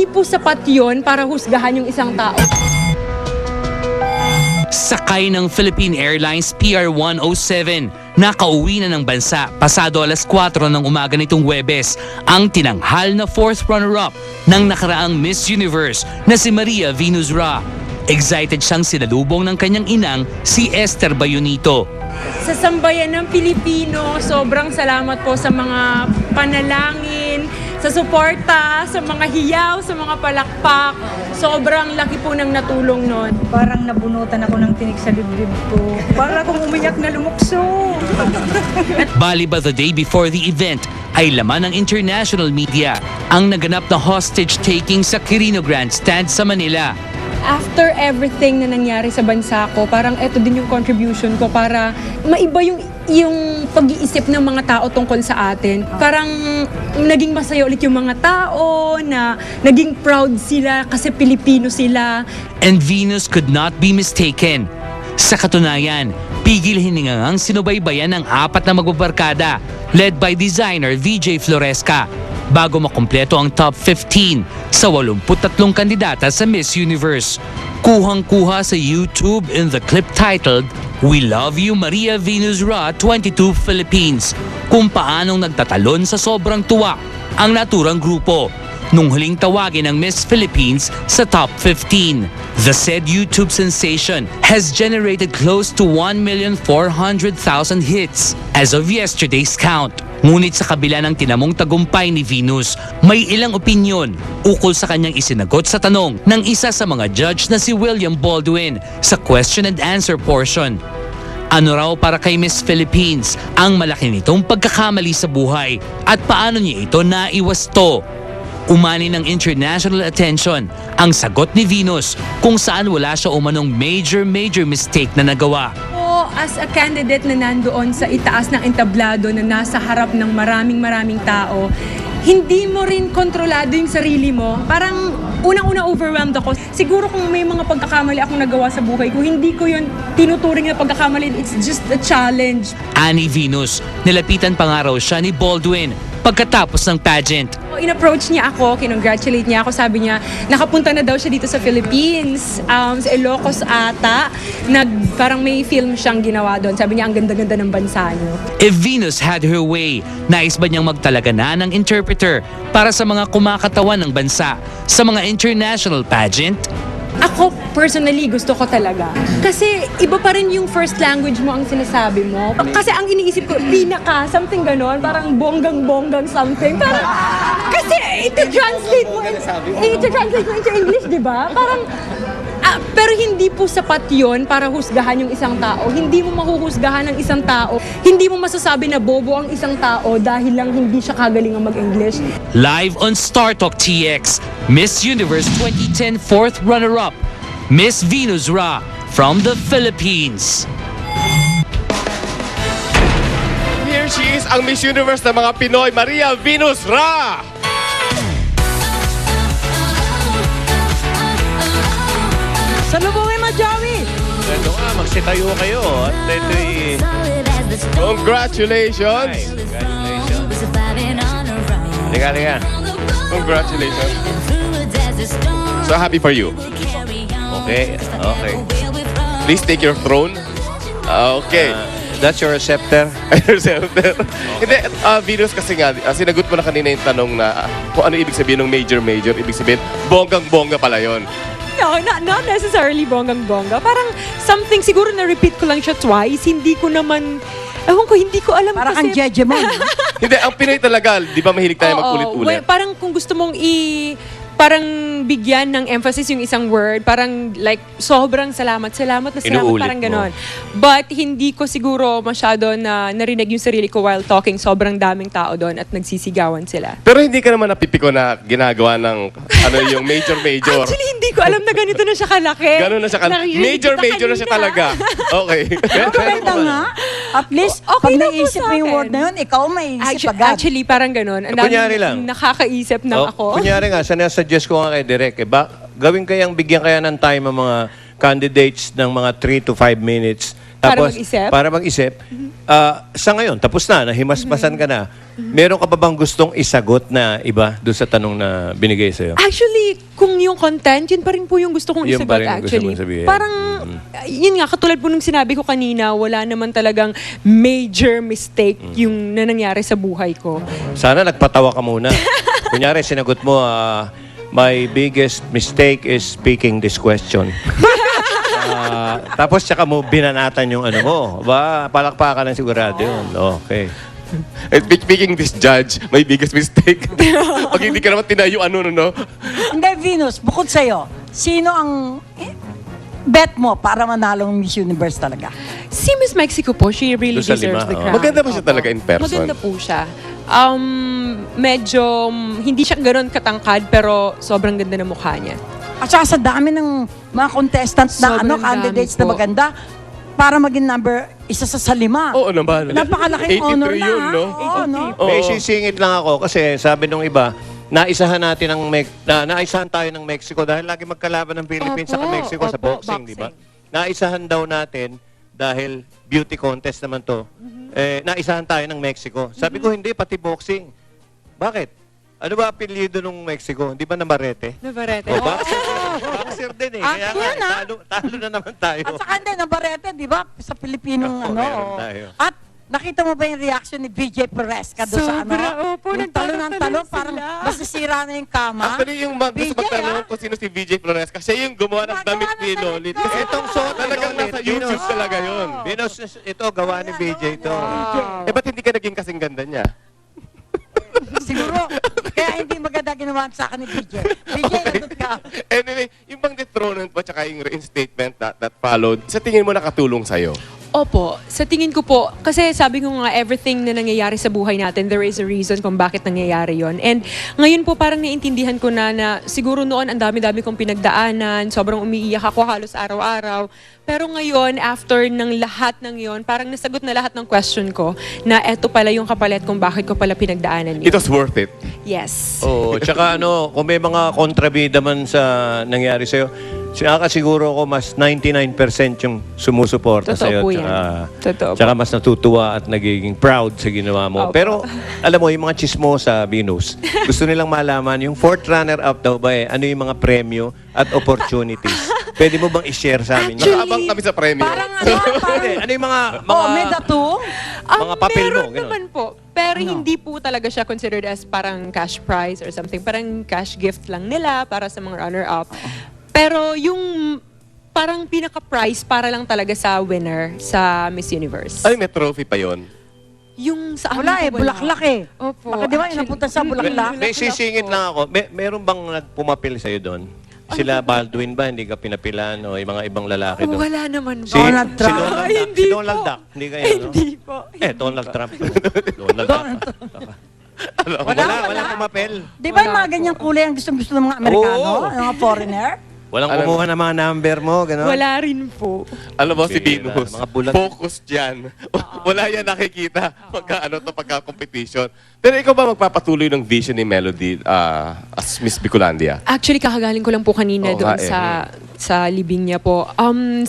hindi po sapat yun para husgahan yung isang tao. Sakay ng Philippine Airlines PR-107, nakauwi na ng bansa pasado alas 4 ng umaga nitong Huwebes ang tinanghal na fourth runner-up ng nakaraang Miss Universe na si Maria Venus Ra. Excited siyang sinalubong ng kanyang inang si Esther Bayonito. Sa sambayan ng Pilipino, sobrang salamat po sa mga panalangin, sa suporta, sa mga hiyaw, sa mga palakpak. Sobrang laki po ng natulong nun. Parang nabunutan ako ng tinik sa dibdib ko. Para akong umiyak na lumukso. Bali ba the day before the event ay laman ng international media ang naganap na hostage-taking sa Quirino Grandstand sa Manila. After everything na nangyari sa bansa ko, parang eto din yung contribution ko para maiba yung pag-iisip ng mga tao tungkol sa atin. Parang naging masaya ulit yung mga tao na naging proud sila kasi Pilipino sila. And Venus could not be mistaken. Sa katunayan, pigil hiningangang sinubaybayan ng 4 na magbabarkada led by designer VJ Floresca bago makumpleto ang top 15 sa 83 kandidata sa Miss Universe. Kuhang-kuha sa YouTube in the clip titled We Love You Maria Venus Ra 22 Philippines kung paanong nagtatalon sa sobrang tuwa ang naturang grupo nung huling tawagin ng Miss Philippines sa top 15. The said YouTube sensation has generated close to 1,400,000 hits as of yesterday's count. Ngunit sa kabila ng tinamong tagumpay ni Venus, may ilang opinyon ukol sa kanyang isinagot sa tanong ng isa sa mga judge na si William Baldwin sa question and answer portion. Ano raw para kay Miss Philippines ang malaki nitong pagkakamali sa buhay at paano niya ito naiwasto? Umani ng international attention ang sagot ni Venus kung saan wala siya umanong major mistake na nagawa. As a candidate na nandoon sa itaas ng entablado na nasa harap ng maraming tao, hindi mo rin kontrolado yung sarili mo. Parang unang-una overwhelmed ako. Siguro kung may mga pagkakamali akong nagawa sa buhay ko, hindi ko yun tinuturing na pagkakamali. It's just a challenge. Ani Venus, nilapitan pa nga raw siya ni Baldwin pagkatapos ng pageant. In-approach niya ako, kinongratulate niya ako, sabi niya, nakapunta na daw siya dito sa Philippines, sa Ilocos ata, parang may film siyang ginawa doon. Sabi niya, ang ganda-ganda ng bansa niyo. If Venus had her way, nais ba niyang magtalaga na ng interpreter para sa mga kumakatawan ng bansa sa mga international pageant? Ako, personally, gusto ko talaga. Kasi iba pa rin yung first language mo ang sinasabi mo. Kasi ang iniisip ko, pinaka, something ganon, parang bonggang something. Parang, kasi ito-translate mo into English, di ba? Parang, pero hindi po sapat yun para husgahan yung isang tao. Hindi mo mahuhusgahan ng isang tao. Hindi mo masasabi na bobo ang isang tao dahil lang hindi siya kagaling ang mag-English. Live on Star Talk TX, Miss Universe 2010 fourth runner-up, Miss Venus Ra from the Philippines. Here she is, ang Miss Universe ng mga Pinoy, Maria Venus Ra! Salubungin mo, Joey! Ano nga, magsitayo kayo. At ito'y... Congratulations! Congratulations. Liga. Congratulations. So happy for you. Okay. Please take your throne. Okay. That's your scepter. Hindi, Venus, kasi nga, sinagot mo na kanina yung tanong na kung ano ibig sabihin ng major. Ibig sabihin, bonggang-bongga pala yon. No, not necessarily bonggang-bongga. Parang something, siguro na-repeat ko lang siya twice. Hindi ko naman, hindi ko alam Parang kasi. ang jejemon. Hindi, ang Pinoy talaga, di ba mahilig tayo Oo, magkulit-ulit? parang kung gusto mong parang bigyan ng emphasis yung isang word, parang like, sobrang salamat, Inuulit parang mo. ganon. But hindi ko siguro masyado na narinig yung sarili ko while talking. Sobrang daming tao doon at nagsisigawan sila. Pero hindi ka naman napipiko na ginagawa ng yung major. Actually, hindi ko alam na ganito na siya kalaki. Ganun na siya. Naririnig Major kita na siya kanina. talaga. Okay. Maganda nga. At least, Okay pag lang po naisip sa mo yung akin. word na yun, ikaw may isip agad. Actually, parang ganon. Ang Kunyari daming lang. nakakaisip ng ako. Kunyari nga, suggest ko nga kay Direk, gawin kayang bigyan kaya ng time ang mga candidates ng mga 3 to 5 minutes Para mag-isip? Para mag-isip. Sa ngayon, tapos na, nahimasmasan ka na. Meron ka pa bang gustong isagot na iba doon sa tanong na binigay sa'yo? Actually, kung yung content, yun pa rin po yung gusto kong Yun pa isagot rin ang gusto actually. mong sabihin. Parang, yun nga, katulad po nung sinabi ko kanina, wala naman talagang major mistake yung na nangyari sa buhay ko. Sana nagpatawa ka muna. Kunyari, sinagot mo, my biggest mistake is speaking this question. Tapos tsaka mo binanatan yung ano mo. Ba, palakpakan ng sigurado yun. Okay. Speaking this judge, my biggest mistake. Pag hindi ka naman tinayo, no? Hindi, Venus, bukod sa'yo, sino ang bet mo para manalong Miss Universe talaga? Si Miss Mexico po, she really Doon sa deserves lima, the oh. crown. Maganda ba siya talaga in person? Maganda po siya. Medyo, hindi siya gano'n katangkad, pero sobrang ganda ng mukha niya. At saka sa dami ng mga contestants na Sobrang candidates dami na po. maganda, para maging isa sa lima. Oo naman. Napakalaking 83 honor na. yun, no? Oo, no? Oo. May sisingit lang ako kasi sabi nung iba, naisahan natin naisahan tayo ng Mexico dahil lagi magkalaban ng Philippines sa Opo, Mexico sa opo, boxing, di ba? boxing. Naisahan daw natin dahil beauty contest naman to. Naisahan tayo ng Mexico. Sabi ko, hindi, pati boxing. Bakit? Ano ba apelyido nung Mexico? Hindi ba Navarrete? Navarrete. O, boxer din eh. Kaya nga, yan, talo na naman tayo. At saka hindi, Navarrete, di ba? Sa Pilipinong Oo, meron tayo. At nakita mo ba yung reaction ni VJ Perez doon sa ano? Sobra, opo, Yung talo ng talo, nagtalo-talo parang sila. masisira na yung kama. Actually, yung gusto VJ, magtanong kung sino si VJ Floresca, siya yung gumawa ng Gumagawa damit ng ni damit Lolit. ko. Kasi Itong suot ni talagang Lolit, nasa YouTube Venus. talaga yun. Venus, ito, gawa ni VJ ito. Eh, ba't hindi ka naging kasing ganda niya? Siguro, kaya hindi maganda ginawa sa akin ni VJ. VJ, nandun ka. Anyway, yung bang dethronement mo tsaka yung reinstatement that followed, sa tingin mo nakatulong sa'yo? Opo, sa tingin ko po, kasi sabi ko nga, everything na nangyayari sa buhay natin, there is a reason kung bakit nangyayari yon. And ngayon po parang naintindihan ko na siguro noon ang dami-dami kong pinagdaanan, sobrang umiiyak ako halos araw-araw. Pero ngayon, after ng lahat ng yon, parang nasagot na lahat ng question ko na eto pala yung kapalit kung bakit ko pala pinagdaanan yun. It was worth it. Yes. Oo, tsaka kung may mga kontrabida man sa nangyari sa'yo, siguro ako mas 99% yung sumusuporta Totoo sa'yo. po yan. Totoo po. Tsaka mas natutuwa at nagiging proud sa ginawa mo. Opo. Pero, alam mo, yung mga chismosa, Venus, gusto nilang malaman, yung fourth runner-up daw ba ano yung mga premyo at opportunities? Pwede mo bang i-share sa amin? Actually, Nakaabang kami sa premyo. Parang ano, Hindi, parang, ano yung mga may datu? mga papel mo, meron ganun. naman po. Pero hindi po talaga siya considered as parang cash prize or something. Parang cash gift lang nila para sa mga runner-up. Pero yung parang pinaka-prize para lang talaga sa winner sa Miss Universe. Ay, may trophy pa yon. Yung sa Wala amin eh, po, bulaklak eh. Opo. Baka di ba, Actually, inapunta sa bulaklak? May sisingit lang ako. Meron bang nagpumapil sa'yo doon? Sila Baldwin ba? Hindi ka pinapilan? O yung mga ibang lalaki doon? Wala naman po. Donald Trump. Ay, hindi si Donald po. Duck. Hindi kayo, no? Hindi po. Donald Trump. Donald Trump. Wala pumapil. Di ba yung mga ganyang kulay ang gusto ng mga Amerikano? Oo. Yung mga foreigner? Walang Alam- kumuha ng mga number mo, gano'n? Wala rin po. Alam mo, si Bira, Venus, mga bulag. focus dyan. Wala yan nakikita pagka-competition. Pero ikaw ba magpapatuloy ng vision ni Melody as Miss Bicolandia? Actually, kakagaling ko lang po kanina Oo doon nga eh. sa libing niya po.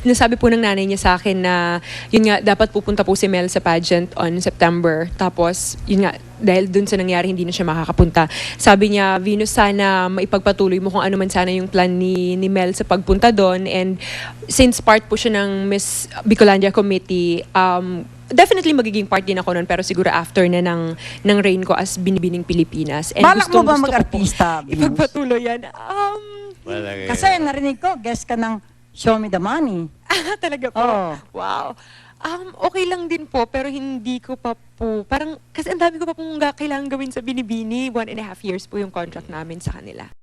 Nasabi po ng nanay niya sa akin na, yun nga, dapat pupunta po si Mel sa pageant on September. Tapos, yun nga, dahil doon sa nangyari, hindi na siya makakapunta. Sabi niya, Venus, sana maipagpatuloy mo kung ano man sana yung plan ni Mel sa pagpunta doon. And since part po siya ng Miss Bicolandia Committee, definitely magiging part din ako nun, pero siguro after na ng reign ko as Binibining Pilipinas. And Balak mo ba gustong-gusto ko po mag-artista, Venus? ipagpatuloy yan. Kasi narinig ko, guest ka ng Show Me the Money. Talaga po? Oo. Wow. Okay lang din po, pero hindi ko pa po, parang, kasi ang dami ko pa pong kailangan gawin sa Binibini. 1.5 years po yung contract namin sa kanila.